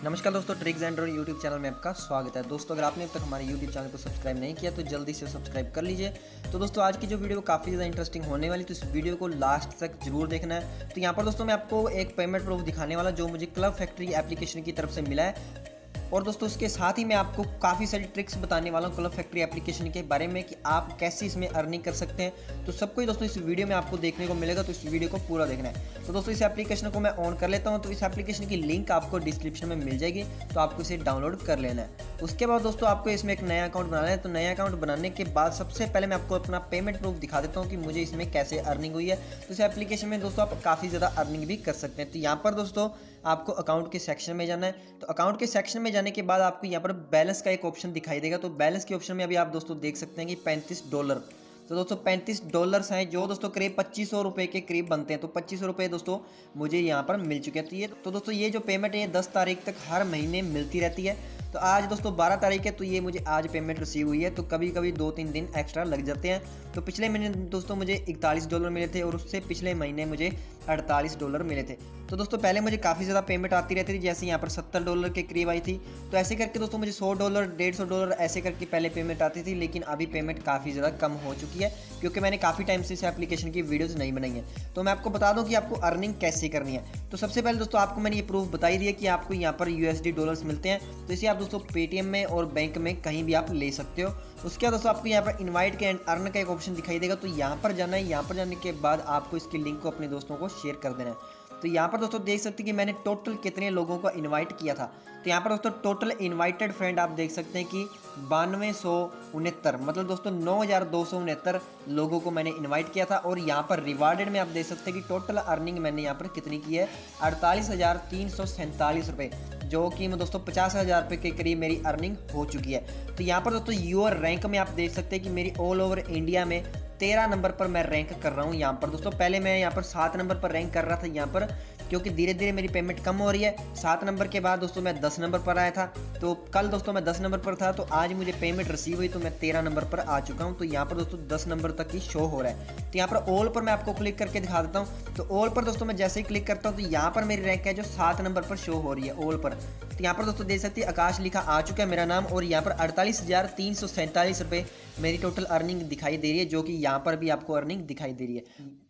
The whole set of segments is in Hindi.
नमस्कार दोस्तों, ट्रिक्स एंड यूट्यूब चैनल में आपका स्वागत है। दोस्तों अगर आपने अब तक हमारे यूट्यूब चैनल को सब्सक्राइब नहीं किया तो जल्दी से सब्सक्राइब कर लीजिए। तो दोस्तों आज की जो वीडियो काफ़ी ज़्यादा इंटरेस्टिंग होने वाली, तो इस वीडियो को लास्ट तक जरूर देखना है। तो यहाँ पर दोस्तों मैं आपको एक पेमेंट प्रूफ दिखाने वाला जो मुझे क्लब फैक्ट्री एप्लीकेशन की तरफ से मिला है। और दोस्तों उसके साथ ही मैं आपको काफ़ी सारी ट्रिक्स बताने वाला हूँ क्लब फैक्ट्री एप्लीकेशन के बारे में कि आप कैसे इसमें अर्निंग कर सकते हैं। तो सब कुछ दोस्तों इस वीडियो में आपको देखने को मिलेगा, तो इस वीडियो को पूरा देखना है। तो दोस्तों इस एप्लीकेशन को मैं ऑन कर लेता हूँ। तो इस एप्लीकेशन की लिंक आपको डिस्क्रिप्शन में मिल जाएगी, तो आपको इसे डाउनलोड कर लेना है। उसके बाद दोस्तों आपको इसमें एक नया अकाउंट बनाना है। तो नया अकाउंट बनाने के बाद सबसे पहले मैं आपको अपना पेमेंट प्रूफ दिखा देता हूँ कि मुझे इसमें कैसे अर्निंग हुई है। तो इस एप्लीकेशन में दोस्तों आप काफ़ी ज़्यादा अर्निंग भी कर सकते हैं। तो यहाँ पर दोस्तों आपको अकाउंट के सेक्शन में जाना है। तो अकाउंट के सेक्शन में जाने के बाद आपको यहाँ पर बैलेंस का एक ऑप्शन दिखाई देगा। तो बैलेंस के ऑप्शन में अभी आप दोस्तों देख सकते हैं कि $35। तो दोस्तों $35 हैं, जो दोस्तों करीब 2500 रुपये के करीब बनते हैं। तो 2500 रुपये दोस्तों मुझे यहाँ पर मिल चुके हैं। तो दोस्तों ये जो पेमेंट है 10 तारीख तक हर महीने मिलती रहती है। तो आज दोस्तों 12 तारीख है, तो ये मुझे आज पेमेंट रिसीव हुई है। तो कभी कभी 2-3 दिन एक्स्ट्रा लग जाते हैं। तो पिछले महीने दोस्तों मुझे $41 मिले थे और उससे पिछले महीने मुझे $48 मिले थे। तो दोस्तों पहले मुझे काफ़ी ज़्यादा पेमेंट आती रहती थी, जैसे यहाँ पर $70 के करीब आई थी। तो ऐसे करके दोस्तों मुझे $100, $150 ऐसे करके पहले पेमेंट आती थी, लेकिन अभी पेमेंट काफ़ी ज़्यादा कम हो चुकी है क्योंकि मैंने काफ़ी टाइम से इस एप्लीकेशन की वीडियोज़ नहीं बनाई है। तो मैं आपको बता दूं कि आपको अर्निंग कैसे करनी है। तो सबसे पहले दोस्तों आपको मैंने ये प्रूफ बता ही दिया कि आपको यहाँ पर USD डॉलर्स मिलते हैं। तो इसे आप दोस्तों पेटीएम में और बैंक में कहीं भी आप ले सकते हो। उसके बाद दोस्तों आपको यहाँ पर इनवाइट के एंड अर्न का एक ऑप्शन दिखाई देगा। तो यहाँ पर जाना है। यहाँ पर जाने के बाद आपको इसकी लिंक को अपने दोस्तों को शेयर कर देना है। तो यहाँ पर दोस्तों देख सकते हैं कि मैंने टोटल कितने लोगों को इनवाइट किया था। तो यहाँ पर दोस्तों टोटल इनवाइटेड फ्रेंड आप देख सकते हैं कि 9269, मतलब दोस्तों 9269 लोगों को मैंने इनवाइट किया था। और यहाँ पर रिवार्डेड में आप देख सकते हैं कि टोटल अर्निंग मैंने यहाँ पर कितनी की है, 48,347 रुपये, जो कि दोस्तों 50,000 रुपये के करीब मेरी अर्निंग हो चुकी है। तो यहाँ पर दोस्तों यूर रैंक में आप देख सकते हैं कि मेरी ऑल ओवर इंडिया में 13 नंबर पर मैं रैंक कर रहा हूँ। यहाँ पर दोस्तों पहले मैं यहाँ पर 7 नंबर पर रैंक कर रहा था यहाँ पर, क्योंकि धीरे धीरे मेरी पेमेंट कम हो रही है। 7 नंबर के बाद दोस्तों मैं 10 नंबर पर आया था। तो कल दोस्तों मैं 10 नंबर पर था, तो आज मुझे पेमेंट रिसीव हुई तो मैं 13 नंबर पर आ चुका हूँ। तो यहाँ पर दोस्तों 10 नंबर तक ही शो हो रहा है। तो यहाँ पर ऑल पर मैं आपको क्लिक करके दिखा देता हूँ। तो ऑल पर दोस्तों मैं जैसे ही क्लिक करता हूँ तो यहाँ पर मेरी रैंक है जो 7 नंबर पर शो हो रही है ऑल पर। तो यहाँ पर दोस्तों देख सकते हैं आकाश लिखा आ चुका है मेरा नाम, और यहाँ पर 48,347 रुपये मेरी टोटल अर्निंग दिखाई दे रही है, जो कि यहाँ पर भी आपको अर्निंग दिखाई दे रही है।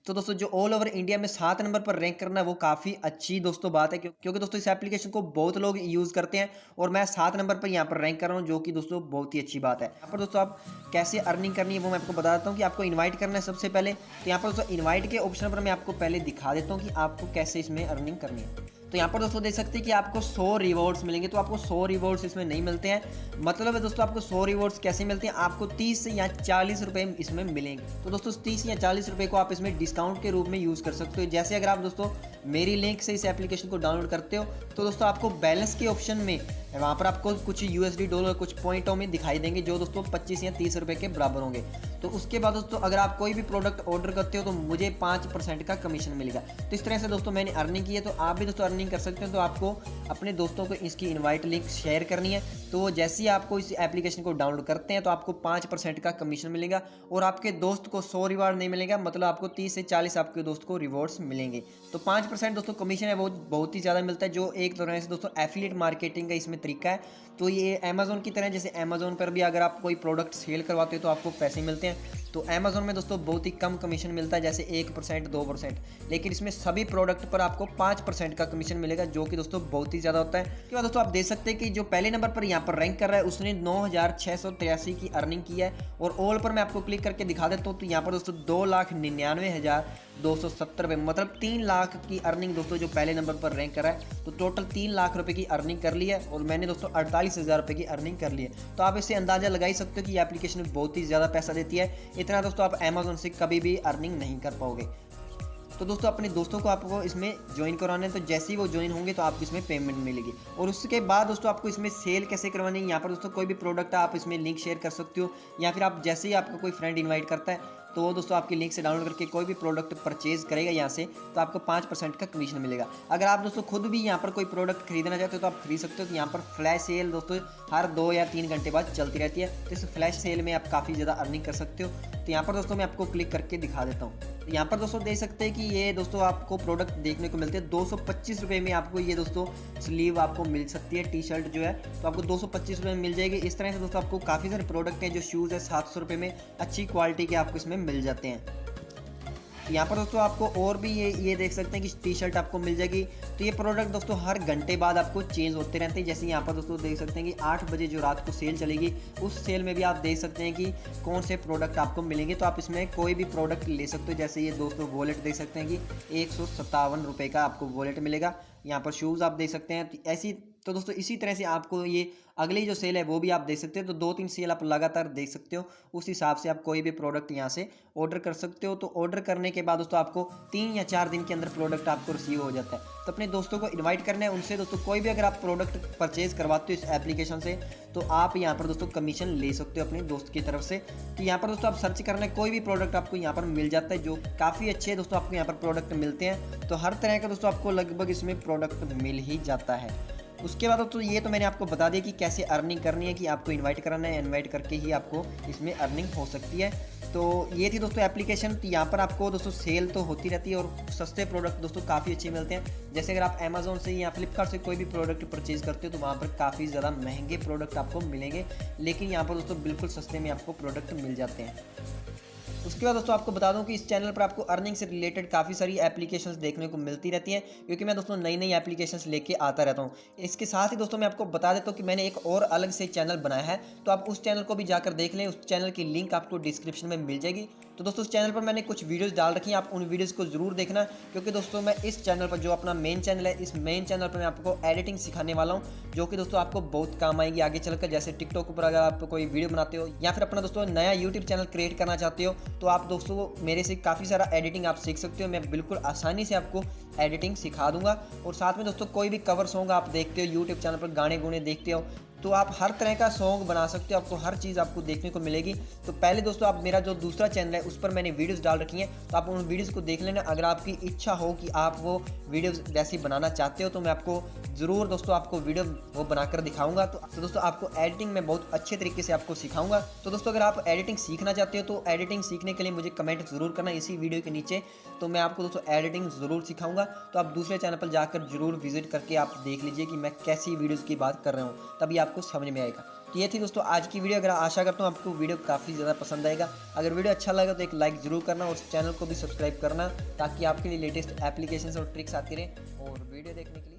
तो दोस्तों जो ऑल ओवर इंडिया में 7 नंबर पर रैंक करना है वो काफ़ी अच्छी दोस्तों बात है, क्योंकि दोस्तों इस एप्लीकेशन को बहुत लोग यूज़ करते हैं और मैं 7 नंबर पर यहाँ पर रैंक कर रहा हूँ, जो कि दोस्तों बहुत ही अच्छी बात है। यहाँ पर दोस्तों आप कैसे अर्निंग करनी है वो मैं आपको बता देता हूँ कि आपको इन्वाइट करना है सबसे पहले। तो यहाँ पर दोस्तों इन्वाइट के ऑप्शन पर मैं आपको पहले दिखा देता हूँ कि आपको कैसे इसमें अर्निंग करनी है। तो यहाँ पर दोस्तों देख सकते हैं कि आपको 100 रिवॉर्ड्स मिलेंगे। तो आपको 100 रिवॉर्ड्स इसमें नहीं मिलते हैं, मतलब है दोस्तों आपको 100 रिवॉर्ड्स कैसे मिलते हैं, आपको 30 या 40 रुपये इसमें मिलेंगे। तो दोस्तों 30 या 40 रुपये को आप इसमें डिस्काउंट के रूप में यूज़ कर सकते हो। जैसे अगर आप दोस्तों मेरी लिंक से इस एप्लीकेशन को डाउनलोड करते हो तो दोस्तों आपको बैलेंस के ऑप्शन में वहाँ पर आपको कुछ USD डॉलर कुछ पॉइंटों में दिखाई देंगे, जो दोस्तों 25 या 30 रुपये के बराबर होंगे। तो उसके बाद दोस्तों अगर आप कोई भी प्रोडक्ट ऑर्डर करते हो तो मुझे 5% का कमीशन मिलेगा। तो इस तरह से दोस्तों मैंने अर्निंग की है। तो आप भी दोस्तों अर्निंग कर सकते हैं। तो आपको अपने दोस्तों को इसकी इनवाइट लिंक शेयर करनी है। तो जैसे ही आपको इस एप्लीकेशन को डाउनलोड करते हैं तो आपको 5% का कमीशन मिलेगा, और आपके दोस्त को 100 रिवार्ड नहीं मिलेगा, मतलब आपको 30 से 40 आपके दोस्त को रिवॉर्ड्स मिलेंगे। तो 5% दोस्तों कमीशन है वो बहुत ही ज़्यादा मिलता है, जो एक तरह से दोस्तों एफिलिएट मार्केटिंग का इसमें तरीका है। तो ये अमेज़न की तरह, जैसे अमेज़न पर भी अगर आप कोई प्रोडक्ट सेल करवाते हो तो आपको पैसे मिलते हैं। तो अमेज़न में दोस्तों बहुत ही कम कमीशन मिलता है, जैसे 1% 2%, लेकिन इसमें सभी प्रोडक्ट पर आपको 5% का कमीशन मिलेगा, जो कि दोस्तों बहुत ही ज़्यादा होता है। उसके बाद दोस्तों आप देख सकते हैं कि जो पहले नंबर पर यहाँ पर रैंक कर रहा है उसने 9,683 की अर्निंग की है। और ऑल पर मैं आपको क्लिक करके दिखा देता हूँ। तो यहाँ पर दोस्तों 2,99,270 रुपये, मतलब 3 लाख की अर्निंग दोस्तों जो पहले नंबर पर रैंक कर रहा है। तो टोटल 3 लाख रुपये की अर्निंग कर ली है, और मैंने दोस्तों 48,000 रुपये की अर्निंग कर ली है। तो आप इससे अंदाज़ा लगा ही सकते हो कि ये एप्लीकेशन बहुत ही ज़्यादा पैसा देती है। इतना दोस्तों आप अमेज़न से कभी भी अर्निंग नहीं कर पाओगे। तो दोस्तों अपने दोस्तों को आपको इसमें ज्वाइन कराना है। तो जैसे ही वो ज्वाइन होंगे तो आपको इसमें पेमेंट मिलेगी। और उसके बाद दोस्तों आपको इसमें सेल कैसे करवानी है, यहाँ पर दोस्तों कोई भी प्रोडक्ट आप इसमें लिंक शेयर कर सकते हो, या फिर आप जैसे ही आपका कोई फ्रेंड इन्वाइट करता है तो वो दोस्तों आपकी लिंक से डाउनलोड करके कोई भी प्रोडक्ट परचेज करेगा यहाँ से, तो आपको 5% का कमीशन मिलेगा। अगर आप दोस्तों खुद भी यहाँ पर कोई प्रोडक्ट खरीदना चाहते हो तो आप खरीद सकते हो। तो यहाँ पर फ्लैश सेल दोस्तों हर 2 या 3 घंटे बाद चलती रहती है। तो इस फ्लैश सेल में आप काफ़ी ज़्यादा अर्निंग कर सकते हो। तो यहाँ पर दोस्तों मैं आपको क्लिक करके दिखा देता हूँ। यहाँ पर दोस्तों देख सकते हैं कि ये दोस्तों आपको प्रोडक्ट देखने को मिलते हैं 225 रुपये में। आपको ये दोस्तों स्लीव आपको मिल सकती है, टी शर्ट जो है तो आपको 225 रुपये में मिल जाएगी। इस तरह से दोस्तों आपको काफ़ी सारे प्रोडक्ट हैं। जो शूज़ है 700 रुपये में अच्छी क्वालिटी के आपको इसमें मिल जाते हैं। यहाँ पर दोस्तों आपको और भी ये देख सकते हैं कि टी शर्ट आपको मिल जाएगी। तो ये प्रोडक्ट दोस्तों हर घंटे बाद आपको चेंज होते रहते हैं। जैसे यहाँ पर दोस्तों देख सकते हैं कि 8 बजे जो रात को सेल चलेगी, उस सेल में भी आप देख सकते हैं कि कौन से प्रोडक्ट आपको मिलेंगे। तो आप इसमें कोई भी प्रोडक्ट ले सकते हो। जैसे ये दोस्तों वॉलेट देख सकते हैं कि 157 रुपये का आपको वॉलेट मिलेगा। यहाँ पर शूज़ आप देख सकते हैं। ऐसी तो दोस्तों इसी तरह से आपको ये अगली जो सेल है वो भी आप देख सकते हो। तो 2-3 सेल आप लगातार देख सकते हो। उस हिसाब से आप कोई भी प्रोडक्ट यहाँ से ऑर्डर कर सकते हो। तो ऑर्डर करने के बाद दोस्तों आपको 3 या 4 दिन के अंदर प्रोडक्ट आपको रिसीव हो जाता है। तो अपने दोस्तों को इन्वाइट करना है, उनसे दोस्तों कोई भी अगर आप प्रोडक्ट परचेज करवाते हो इस एप्लीकेशन से, तो आप यहाँ पर दोस्तों कमीशन ले सकते हो अपने दोस्त की तरफ से। तो यहाँ पर दोस्तों आप सर्च करना है, कोई भी प्रोडक्ट आपको यहाँ पर मिल जाता है जो काफ़ी अच्छे दोस्तों आपको यहाँ पर प्रोडक्ट मिलते हैं। तो हर तरह का दोस्तों आपको लगभग इसमें प्रोडक्ट मिल ही जाता है। उसके बाद तो ये तो मैंने आपको बता दिया कि कैसे अर्निंग करनी है, कि आपको इनवाइट कराना है, इनवाइट करके ही आपको इसमें अर्निंग हो सकती है। तो ये थी दोस्तों एप्लीकेशन। तो यहाँ पर आपको दोस्तों सेल तो होती रहती है और सस्ते प्रोडक्ट दोस्तों काफ़ी अच्छे मिलते हैं। जैसे अगर आप अमेजोन से या फ्लिपकार्ट से कोई भी प्रोडक्ट परचेज करते हो तो वहाँ पर काफ़ी ज़्यादा महंगे प्रोडक्ट आपको मिलेंगे, लेकिन यहाँ पर दोस्तों बिल्कुल सस्ते में आपको प्रोडक्ट मिल जाते हैं। उसके बाद दोस्तों आपको बता दूं कि इस चैनल पर आपको अर्निंग से रिलेटेड काफ़ी सारी एप्लीकेशंस देखने को मिलती रहती हैं, क्योंकि मैं दोस्तों नई नई एप्लीकेशंस लेके आता रहता हूं। इसके साथ ही दोस्तों मैं आपको बता देता हूं कि मैंने एक और अलग से चैनल बनाया है, तो आप उस चैनल को भी जाकर देख लें। उस चैनल की लिंक आपको डिस्क्रिप्शन में मिल जाएगी। तो दोस्तों उस चैनल पर मैंने कुछ वीडियोज़ डाल रखी हैं, आप उन वीडियोज़ को ज़रूर देखना, क्योंकि दोस्तों मैं इस चैनल पर जो अपना मेन चैनल है, इस मेन चैनल पर मैं आपको एडिटिंग सिखाने वाला हूँ, जो कि दोस्तों आपको बहुत काम आएगी आगे चलकर। जैसे टिकटॉक पर अगर आप कोई वीडियो बनाते हो या फिर अपना दोस्तों नया यूट्यूब चैनल क्रिएट करना चाहते हो, तो आप दोस्तों मेरे से काफ़ी सारा एडिटिंग आप सीख सकते हो। मैं बिल्कुल आसानी से आपको एडिटिंग सिखा दूंगा। और साथ में दोस्तों कोई भी कवर सॉन्ग आप देखते हो यूट्यूब चैनल पर, गाने गुने देखते हो, तो आप हर तरह का सॉन्ग बना सकते हो। आपको हर चीज़ आपको देखने को मिलेगी। तो पहले दोस्तों आप मेरा जो दूसरा चैनल है उस पर मैंने वीडियोस डाल रखी हैं, तो आप उन वीडियोस को देख लेना। अगर आपकी इच्छा हो कि आप वो वीडियोस वैसी बनाना चाहते हो, तो मैं आपको ज़रूर दोस्तों आपको वीडियो वो बनाकर दिखाऊंगा। तो दोस्तों आपको एडिटिंग में बहुत अच्छे तरीके से आपको सिखाऊंगा। तो दोस्तों अगर आप एडिटिंग सीखना चाहते हो तो एडिटिंग सीखने के लिए मुझे कमेंट ज़रूर करना इसी वीडियो के नीचे। तो मैं आपको दोस्तों एडिटिंग ज़रूर सिखाऊंगा। तो आप दूसरे चैनल पर जाकर जरूर विजिट करके आप देख लीजिए कि मैं कैसी वीडियोज़ की बात कर रहा हूँ, तभी आपको समझ में आएगा। तो ये थी दोस्तों आज की वीडियो। अगर आशा करता हूँ आपको वीडियो काफ़ी ज़्यादा पसंद आएगा। अगर वीडियो अच्छा लगा तो एक लाइक ज़रूर करना और चैनल को भी सब्सक्राइब करना, ताकि आपके लिए लेटेस्ट एप्लीकेशंस और ट्रिक्स आती रहें। और वीडियो देखने के लिए